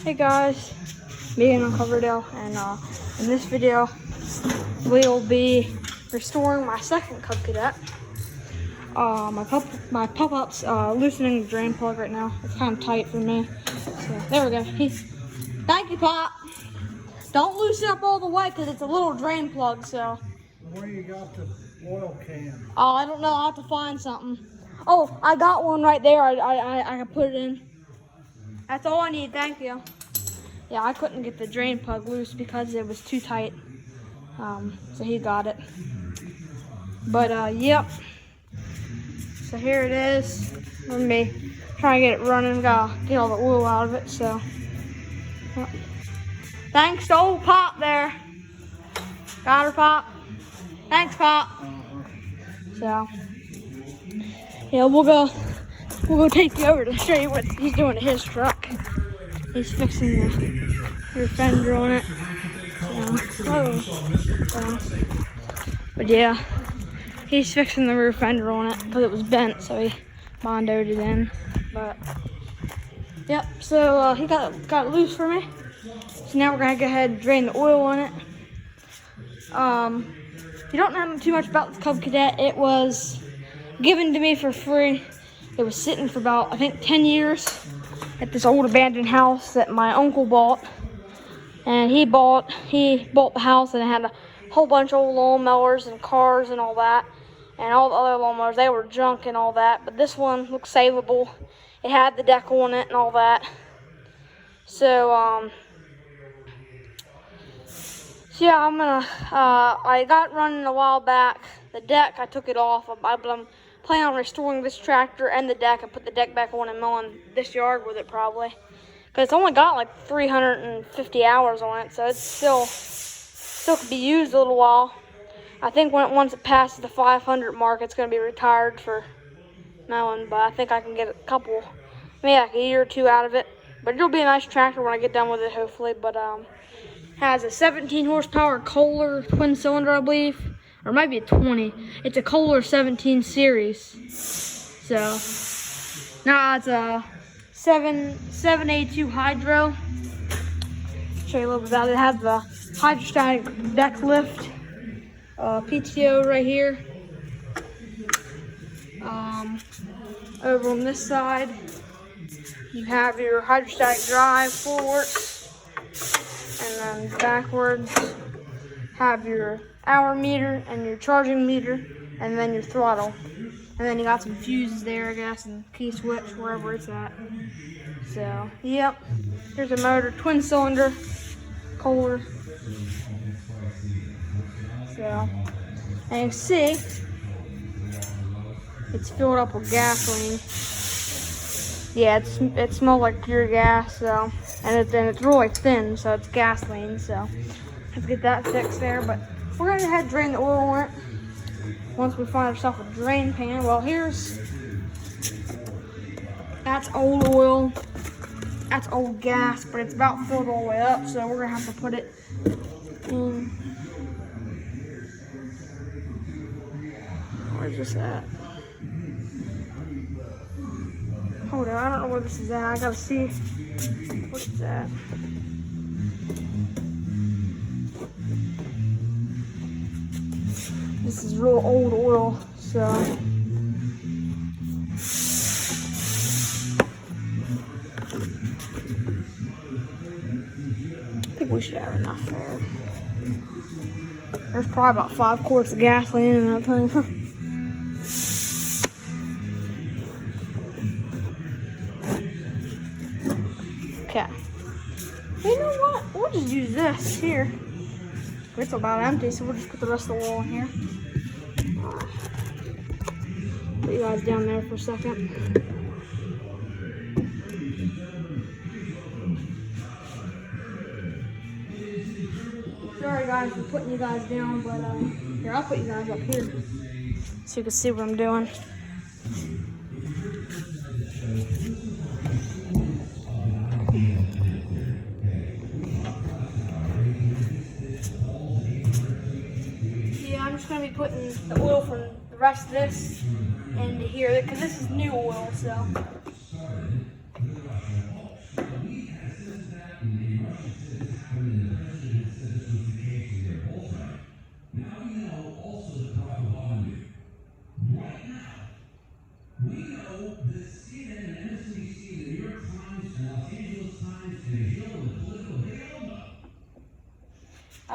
Hey guys, me and Uncle Riverdale, and in this video we'll be restoring my second Cub Cadet. My pup-up's loosening the drain plug right now. It's kind of tight for me. So there we go. Thank you, Pop. Don't loosen up all the way because it's a little drain plug. So. Where you got the oil can? Oh, I don't know. I'll have to find something. Oh, I got one right there. I can put it in. That's all I need. Thank you. Yeah, I couldn't get the drain plug loose because it was too tight. So he got it. But yep. So here it is. Let me try and get it running. Gotta get all the oil out of it. So yep. Thanks to old Pop there. Got her, Pop. Thanks, Pop. So yeah, we'll go take you over to show you what he's doing to his truck. He's fixing the rear fender on it. But yeah, he's fixing the rear fender on it because it was bent, so he bondoed it in. But yep, so he got it loose for me. So now we're gonna go ahead and drain the oil on it. If you don't know too much about the Cub Cadet, it was given to me for free. It was sitting for about, I think, 10 years at this old abandoned house that my uncle bought. And he bought the house, and it had a whole bunch of old lawnmowers and cars and all that. And all the other lawnmowers, they were junk and all that. But this one looked savable. It had the deck on it and all that. So, yeah, I got running a while back. The deck, I took it off. I'm planning on restoring this tractor and the deck and put the deck back on and mowing this yard with it probably. Because it's only got like 350 hours on it, so it's still could be used a little while. I think once it passes the 500 mark, it's going to be retired for mowing, but I think I can get a couple, maybe like a year or two out of it. But it'll be a nice tractor when I get done with it, hopefully. But has a 17 horsepower Kohler twin cylinder, I believe. Or it might be a 20. It's a Kohler 17 series. So, now it's a 7A2 Hydro. Show you a little bit about it. It has the hydrostatic deck lift. PTO right here. Over on this side, you have your hydrostatic drive forward. And then backwards, have your hour meter and your charging meter, and then your throttle. And then you got some fuses there, I guess, and key switch wherever it's at. So, yep. Here's a motor, twin cylinder, Kohler. So, and you see, it's filled up with gasoline. Yeah, it smells like pure gas, so, and it's really thin, so it's gasoline, so have to get that fixed there. But we're gonna go ahead and drain the oil on it once we find ourselves a drain pan. Well, that's old oil, that's old gas, but it's about filled all the way up, so we're gonna have to put it in. Where's this at? Hold on, I don't know where this is at. I gotta see what it's at. This is real old oil, so I think we should have enough there. There's probably about 5 quarts of gasoline in that thing. Okay. You know what? We'll just use this here. It's about empty, so we'll just put the rest of the oil in here. Put you guys down there for a second. Sorry guys for putting you guys down, but here, I'll put you guys up here so you can see what I'm doing. I'm just going to be putting the oil from the rest of this into here because this is new oil, so.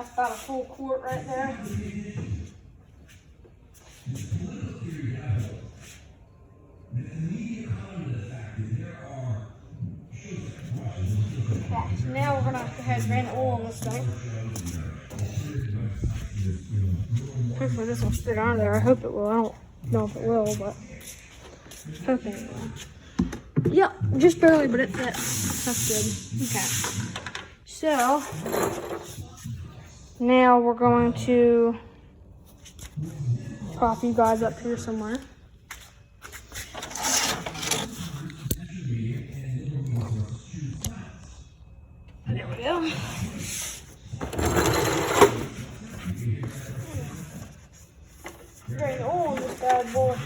That's about a full quart right there. Okay, so now we're gonna go ahead and drain the oil on this thing. Hopefully this will stick on there. I hope it will. I don't know if it will, but hoping it will. Yep, just barely, but it fits. That's good. Okay. So now we're going to prop you guys up here somewhere. There we go. Drain the oil in this bad boy.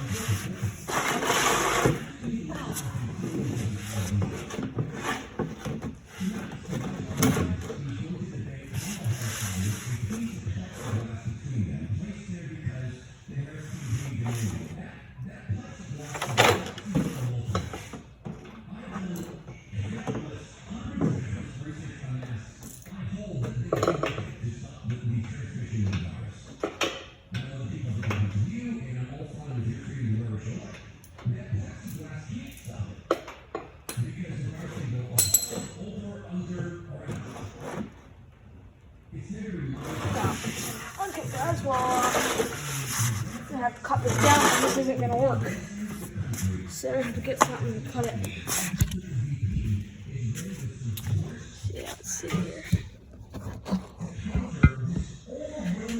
Okay guys, well, I'm gonna have to cut this down and this isn't gonna work. So I have to get something to cut it. Yeah, let's see here.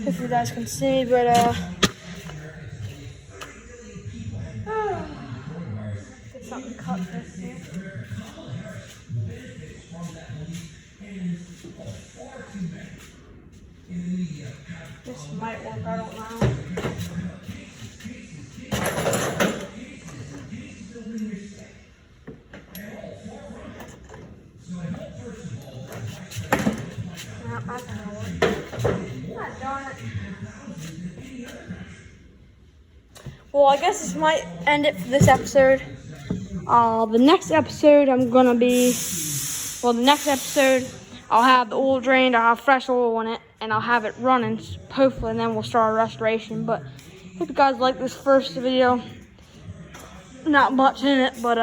If you guys can see, but get something to cut this here. This might work, I don't know. No, that's not gonna work. God darn it. Well, I guess this might end it for this episode. The next episode I'll have the oil drained, I'll have fresh oil in it, and I'll have it running, hopefully, and then we'll start our restoration. But hope you guys like this first video. Not much in it, but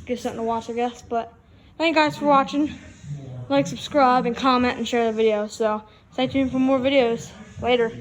give something to watch, I guess. But thank you guys for watching. Like, subscribe, and comment, and share the video. So stay tuned for more videos. Later.